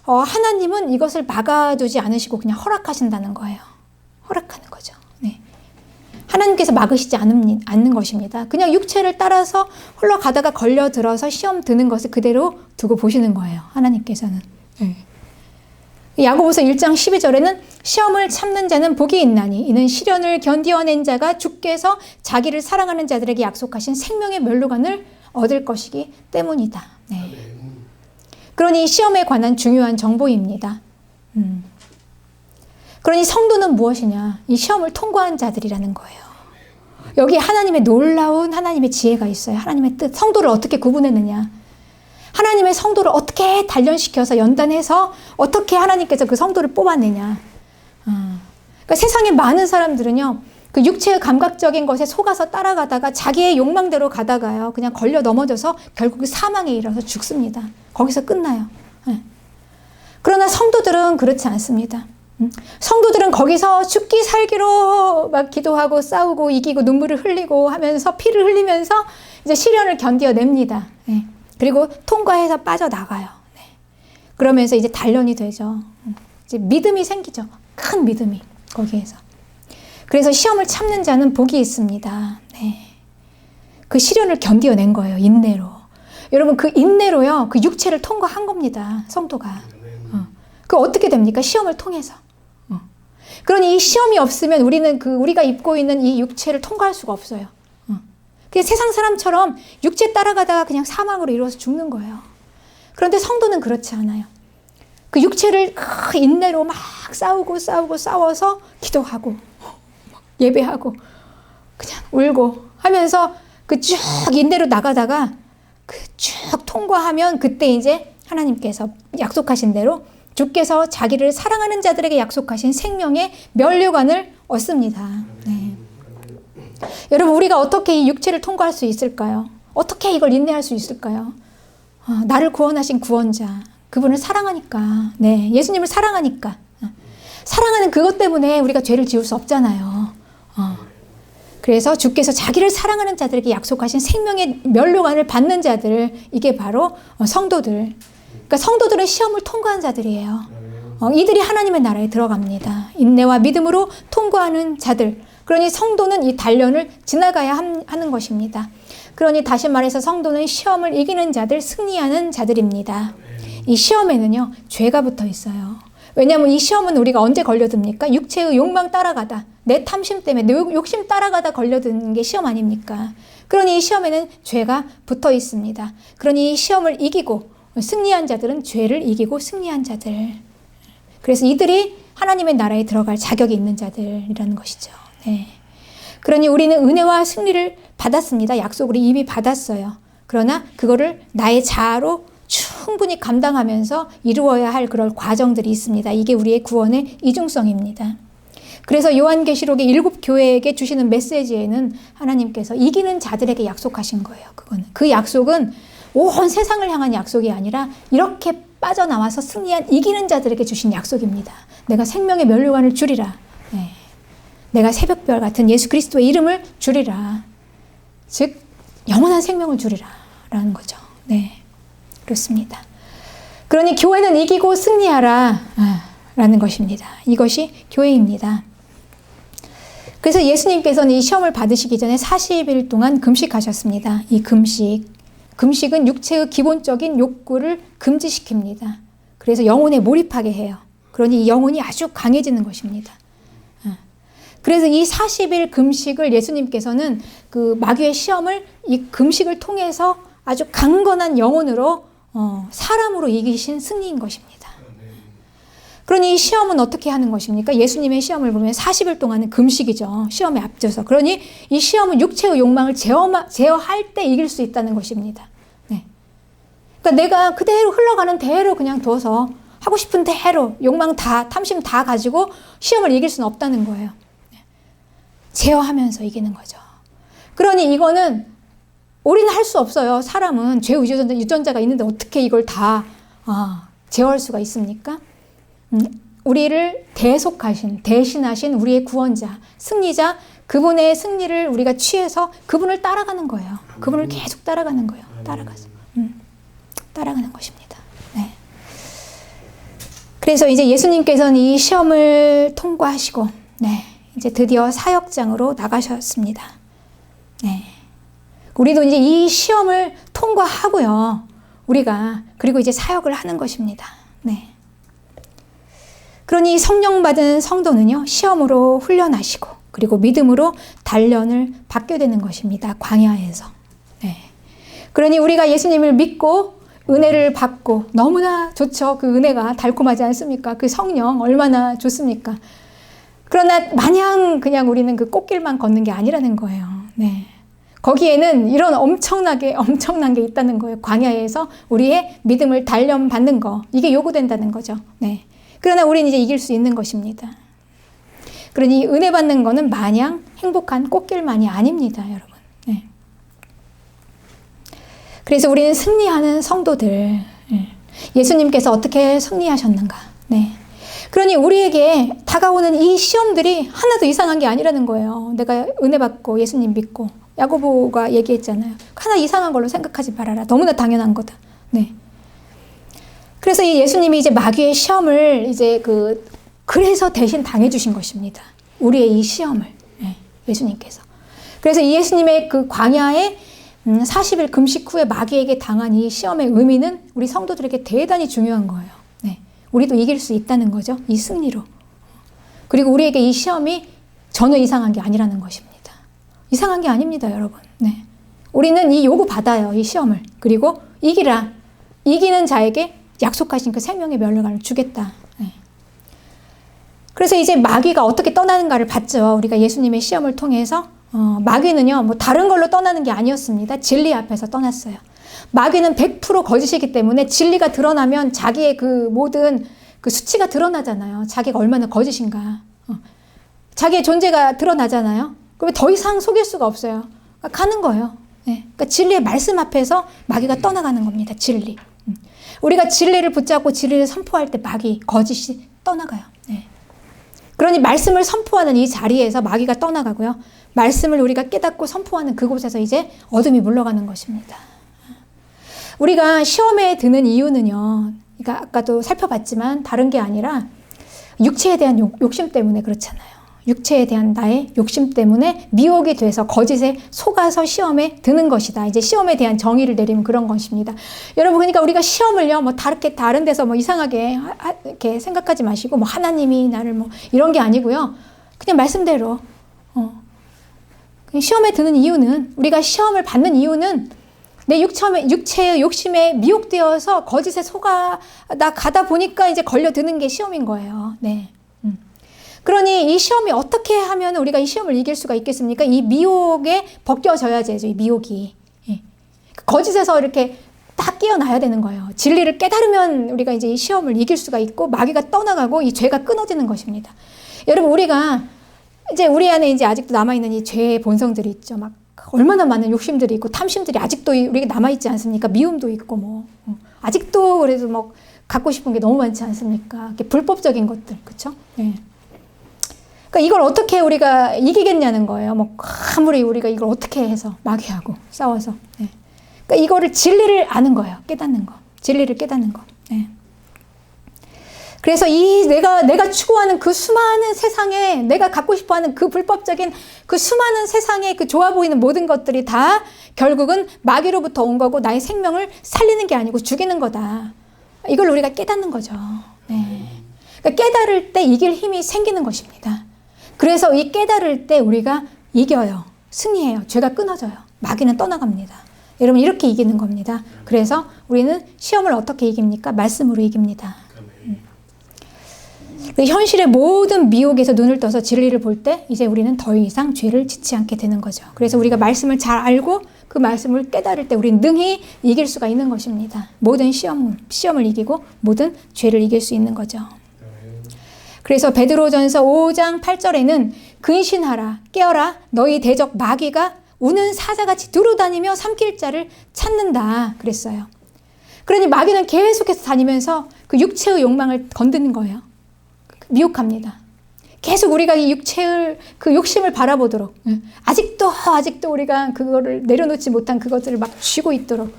하나님은 이것을 막아두지 않으시고 그냥 허락하신다는 거예요. 허락하는 거죠. 네. 하나님께서 막으시지 않는 것입니다. 그냥 육체를 따라서 흘러가다가 걸려들어서 시험 드는 것을 그대로 두고 보시는 거예요. 하나님께서는. 네. 야고보서 1장 12절에는 시험을 참는 자는 복이 있나니 이는 시련을 견디어낸 자가 주께서 자기를 사랑하는 자들에게 약속하신 생명의 면류관을 얻을 것이기 때문이다. 네. 그러니 시험에 관한 중요한 정보입니다. 그러니 성도는 무엇이냐? 이 시험을 통과한 자들이라는 거예요. 여기 하나님의 놀라운 하나님의 지혜가 있어요. 하나님의 뜻. 성도를 어떻게 구분했느냐? 하나님의 성도를 어떻게 단련시켜서 연단해서 어떻게 하나님께서 그 성도를 뽑아내냐? 그러니까 세상에 많은 사람들은요, 그 육체의 감각적인 것에 속아서 따라가다가 자기의 욕망대로 가다가요, 그냥 걸려 넘어져서 결국 사망에 이르러서 죽습니다. 거기서 끝나요. 네. 그러나 성도들은 그렇지 않습니다. 성도들은 거기서 죽기 살기로 막 기도하고 싸우고 이기고 눈물을 흘리고 하면서 피를 흘리면서 이제 시련을 견뎌냅니다. 네. 그리고 통과해서 빠져나가요. 네. 그러면서 이제 단련이 되죠. 이제 믿음이 생기죠. 큰 믿음이 거기에서. 그래서 시험을 참는 자는 복이 있습니다. 네. 그 시련을 견뎌낸 거예요. 인내로. 여러분 그 인내로요. 그 육체를 통과한 겁니다. 성도가. 그 어떻게 됩니까? 시험을 통해서. 그러니 이 시험이 없으면 우리는 우리가 입고 있는 이 육체를 통과할 수가 없어요. 그냥 세상 사람처럼 육체 따라가다가 그냥 사망으로 이루어서 죽는 거예요. 그런데 성도는 그렇지 않아요. 그 육체를 인내로 막 싸워서 기도하고 예배하고 그냥 울고 하면서 그 쭉 인내로 나가다가 그 쭉 통과하면 그때 이제 하나님께서 약속하신 대로 주께서 자기를 사랑하는 자들에게 약속하신 생명의 면류관을 얻습니다. 네. 여러분 우리가 어떻게 이 육체를 통과할 수 있을까요? 어떻게 이걸 인내할 수 있을까요? 나를 구원하신 구원자 그분을 사랑하니까 네, 예수님을 사랑하니까 사랑하는 그것 때문에 우리가 죄를 지을 수 없잖아요. 그래서 주께서 자기를 사랑하는 자들에게 약속하신 생명의 면류관을 받는 자들 이게 바로 성도들. 그러니까 성도들은 시험을 통과한 자들이에요. 이들이 하나님의 나라에 들어갑니다. 인내와 믿음으로 통과하는 자들. 그러니 성도는 이 단련을 지나가야 하는 것입니다. 그러니 다시 말해서 성도는 시험을 이기는 자들, 승리하는 자들입니다. 이 시험에는요, 죄가 붙어 있어요. 왜냐하면 이 시험은 우리가 언제 걸려듭니까? 육체의 욕망 따라가다, 내 탐심 때문에, 내 욕심 따라가다 걸려드는 게 시험 아닙니까? 그러니 이 시험에는 죄가 붙어 있습니다. 그러니 이 시험을 이기고 승리한 자들은 죄를 이기고 승리한 자들. 그래서 이들이 하나님의 나라에 들어갈 자격이 있는 자들이라는 것이죠. 네. 그러니 우리는 은혜와 승리를 받았습니다. 약속을 이미 받았어요. 그러나 그거를 나의 자아로 충분히 감당하면서 이루어야 할 그런 과정들이 있습니다. 이게 우리의 구원의 이중성입니다. 그래서 요한계시록의 7 교회에게 주시는 메시지에는 하나님께서 이기는 자들에게 약속하신 거예요. 그거는. 그 약속은 온 세상을 향한 약속이 아니라 이렇게 빠져나와서 승리한 이기는 자들에게 주신 약속입니다. 내가 생명의 면류관을 주리라. 네. 내가 새벽별 같은 예수 그리스도의 이름을 주리라. 즉 영원한 생명을 주리라 라는 거죠. 네, 그렇습니다. 그러니 교회는 이기고 승리하라 라는 것입니다. 이것이 교회입니다. 그래서 예수님께서는 이 시험을 받으시기 전에 40일 동안 금식하셨습니다. 이 금식은 육체의 기본적인 욕구를 금지시킵니다. 그래서 영혼에 몰입하게 해요. 그러니 이 영혼이 아주 강해지는 것입니다. 그래서 이 40일 금식을 예수님께서는 그 마귀의 시험을 이 금식을 통해서 아주 강건한 영혼으로 사람으로 이기신 승리인 것입니다. 그러니 이 시험은 어떻게 하는 것입니까? 예수님의 시험을 보면 40일 동안은 금식이죠. 시험에 앞져서. 그러니 이 시험은 육체의 욕망을 제어할 때 이길 수 있다는 것입니다. 네. 그러니까 내가 그대로 흘러가는 대로 그냥 둬서 하고 싶은 대로 욕망 다, 탐심 다 가지고 시험을 이길 수는 없다는 거예요. 제어하면서 이기는 거죠. 그러니 이거는 우리는 할 수 없어요. 사람은 죄 유전자가 있는데 어떻게 이걸 다 제어할 수가 있습니까? 우리를 대신하신 우리의 구원자, 승리자, 그분의 승리를 우리가 취해서 그분을 따라가는 거예요. 그분을 계속 따라가는 거예요. 따라가는 것입니다. 네. 그래서 이제 예수님께서는 이 시험을 통과하시고, 네. 이제 드디어 사역장으로 나가셨습니다. 네. 우리도 이제 이 시험을 통과하고요. 그리고 이제 사역을 하는 것입니다. 네. 그러니 성령 받은 성도는요, 시험으로 훈련하시고, 그리고 믿음으로 단련을 받게 되는 것입니다. 광야에서. 네. 그러니 우리가 예수님을 믿고, 은혜를 받고, 너무나 좋죠. 그 은혜가 달콤하지 않습니까? 그 성령 얼마나 좋습니까? 그러나 마냥 그냥 우리는 그 꽃길만 걷는 게 아니라는 거예요. 네. 거기에는 이런 엄청난 게 있다는 거예요. 광야에서 우리의 믿음을 단련받는 거. 이게 요구된다는 거죠. 네. 그러나 우리는 이제 이길 수 있는 것입니다. 그러니 은혜 받는 거는 마냥 행복한 꽃길만이 아닙니다, 여러분. 네. 그래서 우리는 승리하는 성도들. 예수님께서 어떻게 승리하셨는가. 네. 그러니 우리에게 다가오는 이 시험들이 하나도 이상한 게 아니라는 거예요. 내가 은혜 받고 예수님 믿고 야고보가 얘기했잖아요. 하나 이상한 걸로 생각하지 말아라. 너무나 당연한 거다. 네. 그래서 이 예수님이 이제 마귀의 시험을 이제 그래서 대신 당해주신 것입니다. 우리의 이 시험을. 네. 예수님께서. 그래서 이 예수님의 그 광야에 40일 금식 후에 마귀에게 당한 이 시험의 의미는 우리 성도들에게 대단히 중요한 거예요. 네. 우리도 이길 수 있다는 거죠. 이 승리로. 그리고 우리에게 이 시험이 전혀 이상한 게 아니라는 것입니다. 이상한 게 아닙니다, 여러분. 네. 우리는 이 요구 받아요, 이 시험을. 그리고 이기라. 이기는 자에게 약속하신 그 생명의 면류관을 주겠다. 네. 그래서 이제 마귀가 어떻게 떠나는가를 봤죠. 우리가 예수님의 시험을 통해서. 마귀는요, 뭐 다른 걸로 떠나는 게 아니었습니다. 진리 앞에서 떠났어요. 마귀는 100% 거짓이기 때문에 진리가 드러나면 자기의 그 모든 그 수치가 드러나잖아요. 자기가 얼마나 거짓인가. 자기의 존재가 드러나잖아요. 그러면 더 이상 속일 수가 없어요. 그러니까 가는 거예요. 네. 그러니까 진리의 말씀 앞에서 마귀가 떠나가는 겁니다. 진리. 우리가 진리를 붙잡고 진리를 선포할 때 마귀, 거짓이 떠나가요. 네. 그러니 말씀을 선포하는 이 자리에서 마귀가 떠나가고요. 말씀을 우리가 깨닫고 선포하는 그곳에서 이제 어둠이 물러가는 것입니다. 우리가 시험에 드는 이유는요. 그러니까 아까도 살펴봤지만 다른 게 아니라 육체에 대한 욕심 때문에 그렇잖아요. 육체에 대한 나의 욕심 때문에 미혹이 돼서 거짓에 속아서 시험에 드는 것이다. 이제 시험에 대한 정의를 내리면 그런 것입니다. 여러분, 그러니까 우리가 시험을요, 뭐 다른 데서 뭐 이상하게 이렇게 생각하지 마시고, 뭐 하나님이 나를 뭐 이런 게 아니고요. 그냥 말씀대로, 시험에 드는 이유는, 우리가 시험을 받는 이유는 내 육체의 욕심에 미혹되어서 거짓에 가다 보니까 이제 걸려드는 게 시험인 거예요. 네. 그러니 이 시험이 어떻게 하면 우리가 이 시험을 이길 수가 있겠습니까? 이 미혹에 벗겨져야죠, 이 미혹이. 예. 거짓에서 이렇게 딱 깨어나야 되는 거예요. 진리를 깨달으면 우리가 이제 이 시험을 이길 수가 있고 마귀가 떠나가고 이 죄가 끊어지는 것입니다. 여러분, 우리가 이제 우리 안에 이제 아직도 남아있는 이 죄의 본성들이 있죠. 막 얼마나 많은 욕심들이 있고 탐심들이 아직도 우리가 남아있지 않습니까? 미움도 있고 뭐. 아직도 그래도 뭐 갖고 싶은 게 너무 많지 않습니까? 불법적인 것들. 그쵸? 네. 그러니까 이걸 어떻게 우리가 이기겠냐는 거예요. 뭐 아무리 우리가 이걸 어떻게 해서 마귀하고 싸워서. 네. 그러니까 이거를 진리를 아는 거예요. 깨닫는 거. 진리를 깨닫는 거. 네. 그래서 내가 추구하는 그 수많은 세상에 내가 갖고 싶어하는 그 불법적인 그 수많은 세상에 그 좋아 보이는 모든 것들이 다 결국은 마귀로부터 온 거고 나의 생명을 살리는 게 아니고 죽이는 거다. 이걸 우리가 깨닫는 거죠. 네. 그러니까 깨달을 때 이길 힘이 생기는 것입니다. 그래서 이 깨달을 때 우리가 이겨요. 승리해요. 죄가 끊어져요. 마귀는 떠나갑니다. 여러분 이렇게 이기는 겁니다. 그래서 우리는 시험을 어떻게 이깁니까? 말씀으로 이깁니다. 현실의 모든 미혹에서 눈을 떠서 진리를 볼 때 이제 우리는 더 이상 죄를 짓지 않게 되는 거죠. 그래서 우리가 말씀을 잘 알고 그 말씀을 깨달을 때 우리는 능히 이길 수가 있는 것입니다. 모든 시험을 이기고 모든 죄를 이길 수 있는 거죠. 그래서 베드로전서 5장 8절에는 근신하라 깨어라 너희 대적 마귀가 우는 사자같이 두루다니며 삼킬 자를 찾는다 그랬어요. 그러니 마귀는 계속해서 다니면서 그 육체의 욕망을 건드는 거예요. 미혹합니다. 계속 우리가 이 육체의 그 욕심을 바라보도록 아직도 우리가 그거를 내려놓지 못한 그것들을 막 쥐고 있도록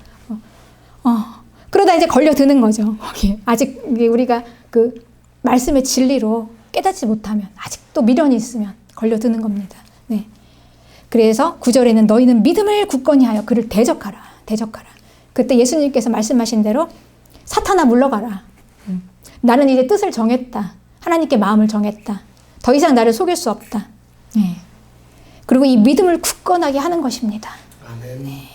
그러다 이제 걸려드는 거죠. 거기에. 아직 우리가 그 말씀의 진리로 깨닫지 못하면 아직도 미련이 있으면 걸려드는 겁니다. 네. 그래서 9절에는 너희는 믿음을 굳건히 하여 그를 대적하라. 그때 예수님께서 말씀하신 대로 사탄아 물러가라. 나는 이제 뜻을 정했다. 하나님께 마음을 정했다. 더 이상 나를 속일 수 없다. 네. 그리고 이 믿음을 굳건하게 하는 것입니다. 네.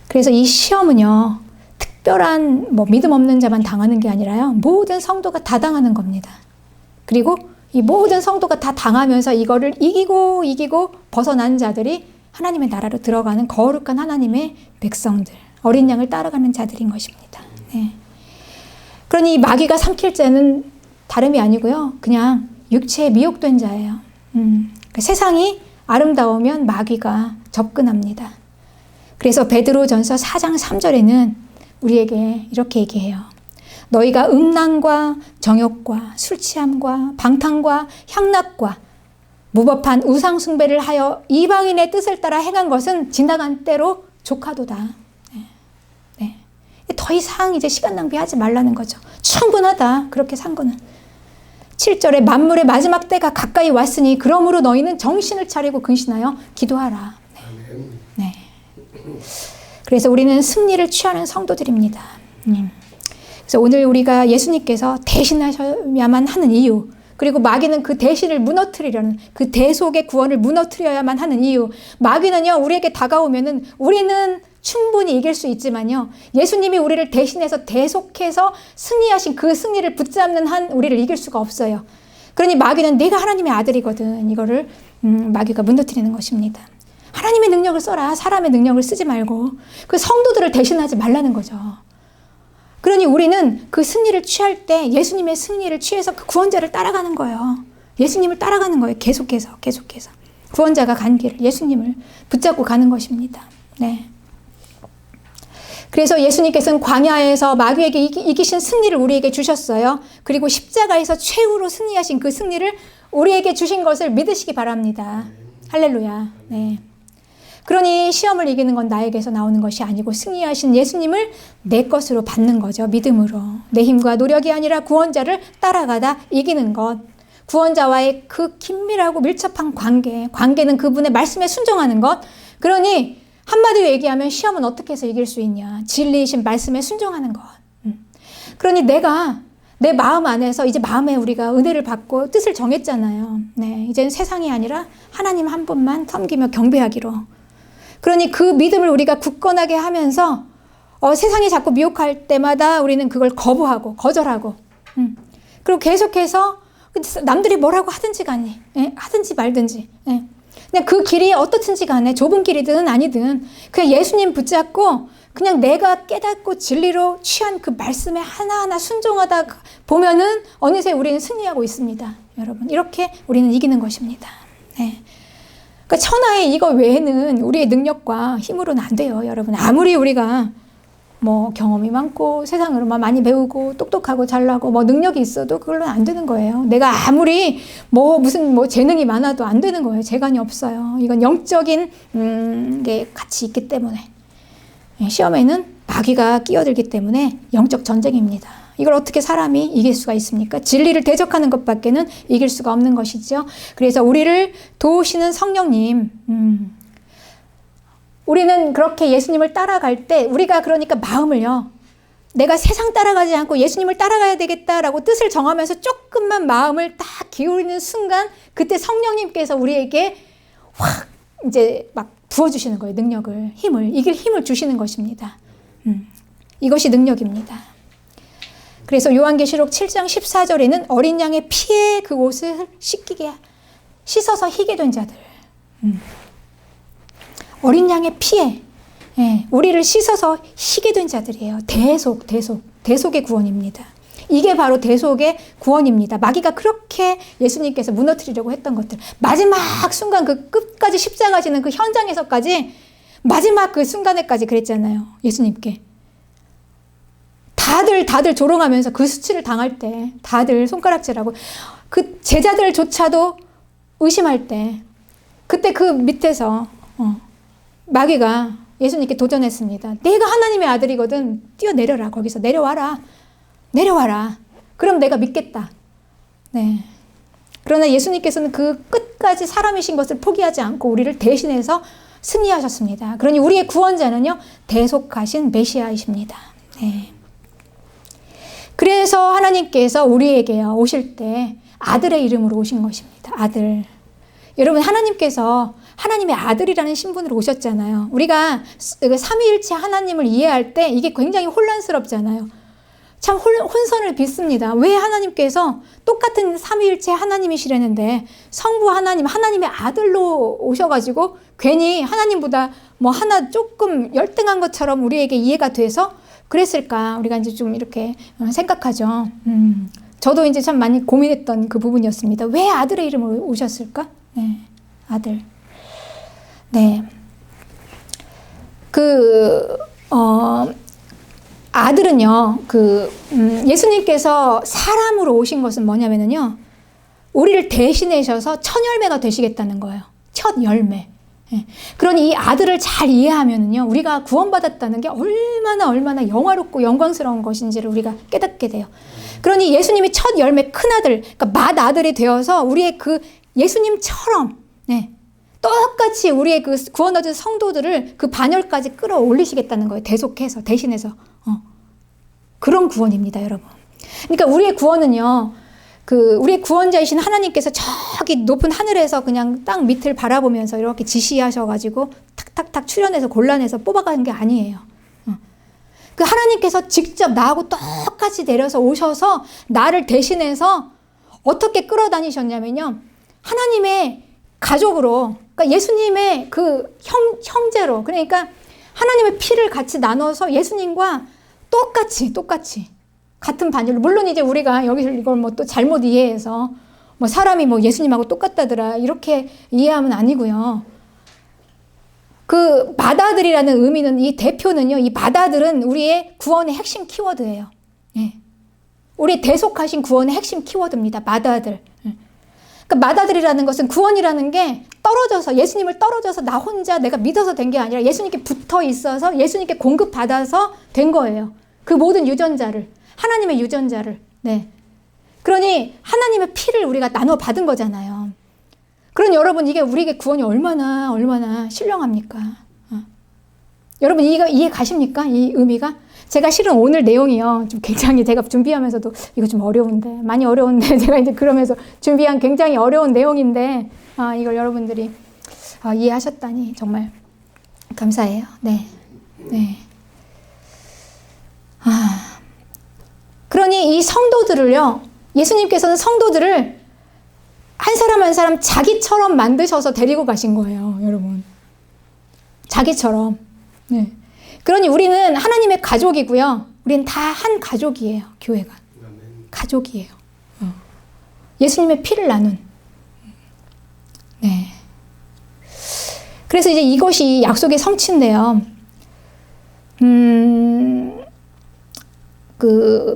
그래서 이 시험은요. 특별한 믿음 없는 자만 당하는 게 아니라요. 모든 성도가 다 당하는 겁니다. 그리고 이 모든 성도가 다 당하면서 이거를 이기고 벗어난 자들이 하나님의 나라로 들어가는 거룩한 하나님의 백성들, 어린 양을 따라가는 자들인 것입니다. 네. 그러니 이 마귀가 삼킬 자는 다름이 아니고요. 그냥 육체에 미혹된 자예요. 세상이 아름다우면 마귀가 접근합니다. 그래서 베드로전서 4장 3절에는 우리에게 이렇게 얘기해요. 너희가 음란과 정욕과 술 취함과 방탕과 향락과 무법한 우상 숭배를 하여 이방인의 뜻을 따라 행한 것은 지나간 때로 조카도다. 네. 더 이상 이제 시간 낭비하지 말라는 거죠. 충분하다. 그렇게 산 거는. 7절에 만물의 마지막 때가 가까이 왔으니 그러므로 너희는 정신을 차리고 근신하여 기도하라. 네. 그래서 우리는 승리를 취하는 성도들입니다. 그래서 오늘 우리가 예수님께서 대신하셔야만 하는 이유, 그리고 마귀는 그 대신을 무너뜨리려는 그 대속의 구원을 무너뜨려야만 하는 이유. 마귀는요, 우리에게 다가오면은 우리는 충분히 이길 수 있지만요, 예수님이 우리를 대신해서 대속해서 승리하신 그 승리를 붙잡는 한 우리를 이길 수가 없어요. 그러니 마귀는 내가 하나님의 아들이거든. 이거를 마귀가 무너뜨리는 것입니다. 하나님의 능력을 써라. 사람의 능력을 쓰지 말고 그 성도들을 대신하지 말라는 거죠. 그러니 우리는 그 승리를 취할 때 예수님의 승리를 취해서 그 구원자를 따라가는 거예요. 예수님을 따라가는 거예요. 계속해서. 구원자가 간 길을 예수님을 붙잡고 가는 것입니다. 네. 그래서 예수님께서는 광야에서 마귀에게 이기신 승리를 우리에게 주셨어요. 그리고 십자가에서 최후로 승리하신 그 승리를 우리에게 주신 것을 믿으시기 바랍니다. 할렐루야. 네. 그러니 시험을 이기는 건 나에게서 나오는 것이 아니고 승리하신 예수님을 내 것으로 받는 거죠. 믿음으로. 내 힘과 노력이 아니라 구원자를 따라가다 이기는 것. 구원자와의 그 긴밀하고 밀접한 관계는 그분의 말씀에 순종하는 것. 그러니 한마디로 얘기하면 시험은 어떻게 해서 이길 수 있냐. 진리이신 말씀에 순종하는 것. 그러니 내가 내 마음 안에서 이제 마음에 우리가 은혜를 받고 뜻을 정했잖아요. 네, 이제는 세상이 아니라 하나님 한 분만 섬기며 경배하기로. 그러니 그 믿음을 우리가 굳건하게 하면서 세상이 자꾸 미혹할 때마다 우리는 그걸 거절하고 그리고 계속해서 남들이 뭐라고 하든지 간에 하든지 말든지 그냥 그 길이 어떻든지 간에 좁은 길이든 아니든 그냥 예수님 붙잡고 그냥 내가 깨닫고 진리로 취한 그 말씀에 하나하나 순종하다 보면은 어느새 우리는 승리하고 있습니다. 여러분, 이렇게 우리는 이기는 것입니다. 네. 그러니까 천하의 이거 외에는 우리의 능력과 힘으로는 안 돼요. 여러분, 아무리 우리가 뭐 경험이 많고 세상으로만 많이 배우고 똑똑하고 잘나고 뭐 능력이 있어도 그걸로는 안 되는 거예요. 내가 아무리 무슨 재능이 많아도 안 되는 거예요. 재간이 없어요. 이건 영적인 게 같이 있기 때문에, 시험에는 마귀가 끼어들기 때문에 영적 전쟁입니다. 이걸 어떻게 사람이 이길 수가 있습니까? 진리를 대적하는 것밖에는 이길 수가 없는 것이죠. 그래서 우리를 도우시는 성령님, 우리는 그렇게 예수님을 따라갈 때 우리가 그러니까 마음을요, 내가 세상 따라가지 않고 예수님을 따라가야 되겠다라고 뜻을 정하면서 조금만 마음을 딱 기울이는 순간, 그때 성령님께서 우리에게 확 이제 막 부어주시는 거예요. 능력을, 힘을, 이길 힘을 주시는 것입니다. 이것이 능력입니다. 그래서 요한계시록 7장 14절에는 어린 양의 피에 그 옷을 씻어서 희게 된 자들, 어린 양의 피에 우리를 씻어서 희게 된 자들이에요. 대속의 구원입니다. 이게 바로 대속의 구원입니다. 마귀가 그렇게 예수님께서 무너뜨리려고 했던 것들, 마지막 순간 그 끝까지 십자가 지는 그 현장에서까지 마지막 그 순간에까지 그랬잖아요. 예수님께 다들 조롱하면서 그 수치를 당할 때, 다들 손가락질하고 그 제자들조차도 의심할 때, 그때 그 밑에서 마귀가 예수님께 도전했습니다. 내가 하나님의 아들이거든. 뛰어내려라. 거기서 내려와라. 그럼 내가 믿겠다. 네. 그러나 예수님께서는 그 끝까지 사람이신 것을 포기하지 않고 우리를 대신해서 승리하셨습니다. 그러니 우리의 구원자는요, 대속하신 메시아이십니다. 네. 그래서 하나님께서 우리에게요, 오실 때 아들의 이름으로 오신 것입니다. 아들. 여러분, 하나님께서 하나님의 아들이라는 신분으로 오셨잖아요. 우리가 삼위일체 하나님을 이해할 때 이게 굉장히 혼란스럽잖아요. 참 혼선을 빚습니다. 왜 하나님께서 똑같은 삼위일체 하나님이시라는데 성부 하나님, 하나님의 아들로 오셔가지고 괜히 하나님보다 뭐 하나 조금 열등한 것처럼 우리에게 이해가 돼서 그랬을까? 우리가 이제 좀 이렇게 생각하죠. 저도 이제 참 많이 고민했던 그 부분이었습니다. 왜 아들의 이름으로 오셨을까? 네, 아들. 네. 아들은요, 예수님께서 사람으로 오신 것은 뭐냐면요, 우리를 대신하셔서 첫 열매가 되시겠다는 거예요. 첫 열매. 예. 그러니 이 아들을 잘 이해하면은요, 우리가 구원받았다는 게 얼마나 영화롭고 영광스러운 것인지를 우리가 깨닫게 돼요. 그러니 예수님이 첫 열매, 큰 아들, 그러니까 맏아들이 되어서 우리의 그 예수님처럼, 네, 똑같이 우리의 그 구원 얻은 성도들을 그 반열까지 끌어올리시겠다는 거예요. 대속해서, 대신해서. 그런 구원입니다, 여러분. 그러니까 우리의 구원은요, 우리의 구원자이신 하나님께서 저기 높은 하늘에서 그냥 땅 밑을 바라보면서 이렇게 지시하셔가지고 탁탁탁 출현해서 골라내서 뽑아가는 게 아니에요. 그 하나님께서 직접 나하고 똑같이 내려서 오셔서 나를 대신해서 어떻게 끌어다니셨냐면요, 하나님의 가족으로, 그러니까 예수님의 그 형제로, 그러니까 하나님의 피를 같이 나눠서 예수님과 똑같이 같은 반열로, 물론 이제 우리가 여기서 이걸 뭐 또 잘못 이해해서 뭐 사람이 뭐 예수님하고 똑같다더라 이렇게 이해하면 아니고요. 그 맏아들이라는 의미는, 이 대표는요, 이 맏아들은 우리의 구원의 핵심 키워드예요. 예. 우리 대속하신 구원의 핵심 키워드입니다. 맏아들. 그러니까 맏아들이라는 것은, 구원이라는 게 떨어져서, 예수님을 떨어져서 나 혼자 내가 믿어서 된 게 아니라 예수님께 붙어 있어서 예수님께 공급받아서 된 거예요. 그 모든 유전자를, 하나님의 유전자를. 네. 그러니 하나님의 피를 우리가 나눠 받은 거잖아요. 그러니 여러분, 이게 우리에게 구원이 얼마나 신령합니까? 여러분, 이해 가십니까? 이 의미가? 제가 실은 오늘 내용이요, 좀 굉장히 제가 준비하면서도 이거 좀 많이 어려운데 제가 이제 그러면서 준비한 굉장히 어려운 내용인데, 이걸 여러분들이 이해하셨다니 정말 감사해요. 네. 그러니 이 성도들을요, 예수님께서는 성도들을 한 사람 한 사람 자기처럼 만드셔서 데리고 가신 거예요, 여러분. 자기처럼. 네. 그러니 우리는 하나님의 가족이고요. 우리는 다 한 가족이에요. 교회가. 가족이에요. 예수님의 피를 나눈. 네. 그래서 이제 이것이 약속의 성취인데요.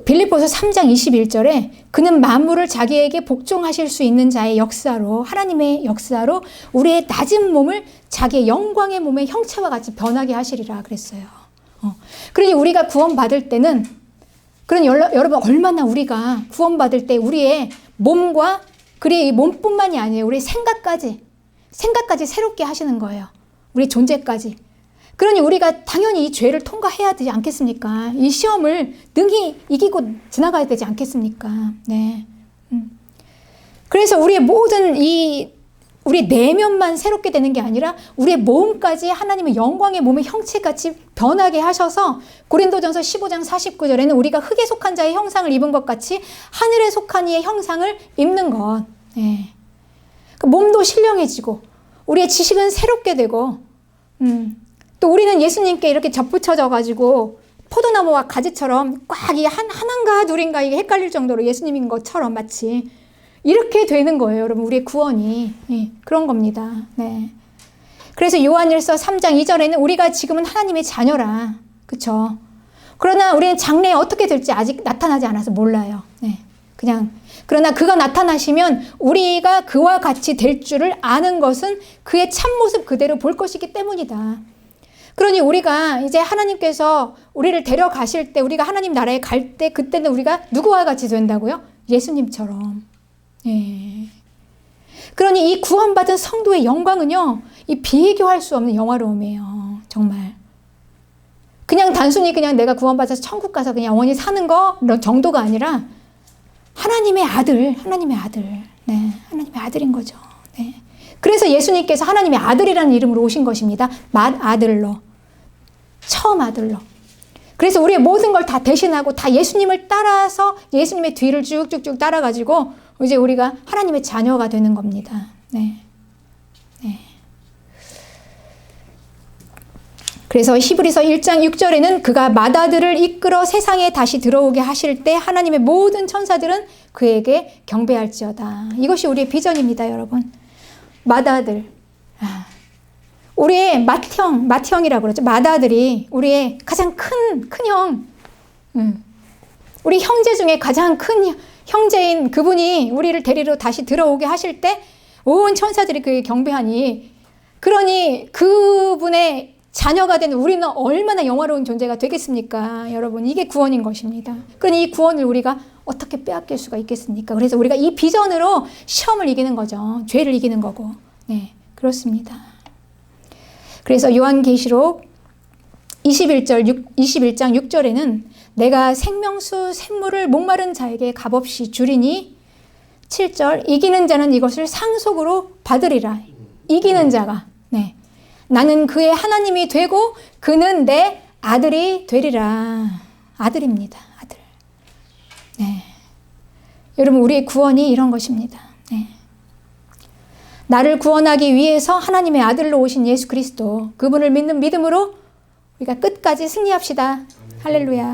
빌립보서 3장 21절에 그는 만물을 자기에게 복종하실 수 있는 자의 역사로, 하나님의 역사로 우리의 낮은 몸을 자기의 영광의 몸의 형체와 같이 변하게 하시리라 그랬어요. 그러니 우리가 구원받을 때는, 그러니 여러분 얼마나 우리가 구원받을 때 우리의 몸과, 그리고 이 몸뿐만이 아니에요. 우리의 생각까지 새롭게 하시는 거예요. 우리 존재까지. 그러니 우리가 당연히 이 죄를 통과해야 되지 않겠습니까? 이 시험을 능히 이기고 지나가야 되지 않겠습니까? 네. 그래서 우리의 모든 우리 내면만 새롭게 되는 게 아니라 우리의 몸까지 하나님의 영광의 몸의 형체같이 변하게 하셔서 고린도전서 15장 49절에는 우리가 흙에 속한 자의 형상을 입은 것 같이 하늘에 속한 이의 형상을 입는 것. 네. 그 몸도 신령해지고 우리의 지식은 새롭게 되고 또 우리는 예수님께 이렇게 접붙여져 가지고 포도나무와 가지처럼 꽉 이 하나인가 둘인가 이게 헷갈릴 정도로 예수님인 것처럼 마치 이렇게 되는 거예요. 여러분 우리의 구원이. 네, 그런 겁니다. 네. 그래서 요한일서 3장 2절에는 우리가 지금은 하나님의 자녀라. 그렇죠? 그러나 우리는 장래에 어떻게 될지 아직 나타나지 않아서 몰라요. 네. 그러나 그가 나타나시면 우리가 그와 같이 될 줄을 아는 것은 그의 참모습 그대로 볼 것이기 때문이다. 그러니 우리가 이제 하나님께서 우리를 데려가실 때, 우리가 하나님 나라에 갈 때, 그때는 우리가 누구와 같이 된다고요? 예수님처럼. 예. 그러니 이 구원받은 성도의 영광은요, 이 비교할 수 없는 영화로움이에요. 정말. 그냥 단순히 그냥 내가 구원받아서 천국 가서 그냥 영원히 사는 거 이런 정도가 아니라 하나님의 아들. 네, 하나님의 아들인 거죠. 네. 그래서 예수님께서 하나님의 아들이라는 이름으로 오신 것입니다. 맏아들로. 처음 아들로. 그래서 우리의 모든 걸 다 대신하고 다 예수님을 따라서 예수님의 뒤를 쭉쭉쭉 따라가지고 이제 우리가 하나님의 자녀가 되는 겁니다. 네. 네. 그래서 히브리서 1장 6절에는 그가 맏아들을 이끌어 세상에 다시 들어오게 하실 때 하나님의 모든 천사들은 그에게 경배할지어다. 이것이 우리의 비전입니다, 여러분. 맏아들. 우리의 맏형이라고 그러죠. 맏아들이 우리의 가장 큰 형. 우리 형제 중에 가장 큰 형제인 그분이 우리를 데리러 다시 들어오게 하실 때 온 천사들이 그에게 경배하니, 그러니 그분의 자녀가 된 우리는 얼마나 영화로운 존재가 되겠습니까? 여러분, 이게 구원인 것입니다. 그러니 이 구원을 우리가 어떻게 빼앗길 수가 있겠습니까? 그래서 우리가 이 비전으로 시험을 이기는 거죠. 죄를 이기는 거고. 네, 그렇습니다. 그래서 요한계시록 21장 6절에는 내가 생명수 샘물을 목마른 자에게 값없이 주리니, 7절 이기는 자는 이것을 상속으로 받으리라. 이기는 자가. 네. 나는 그의 하나님이 되고 그는 내 아들이 되리라. 아들입니다. 아들. 네. 여러분, 우리의 구원이 이런 것입니다. 네. 나를 구원하기 위해서 하나님의 아들로 오신 예수 그리스도, 그분을 믿는 믿음으로 우리가 끝까지 승리합시다. 할렐루야.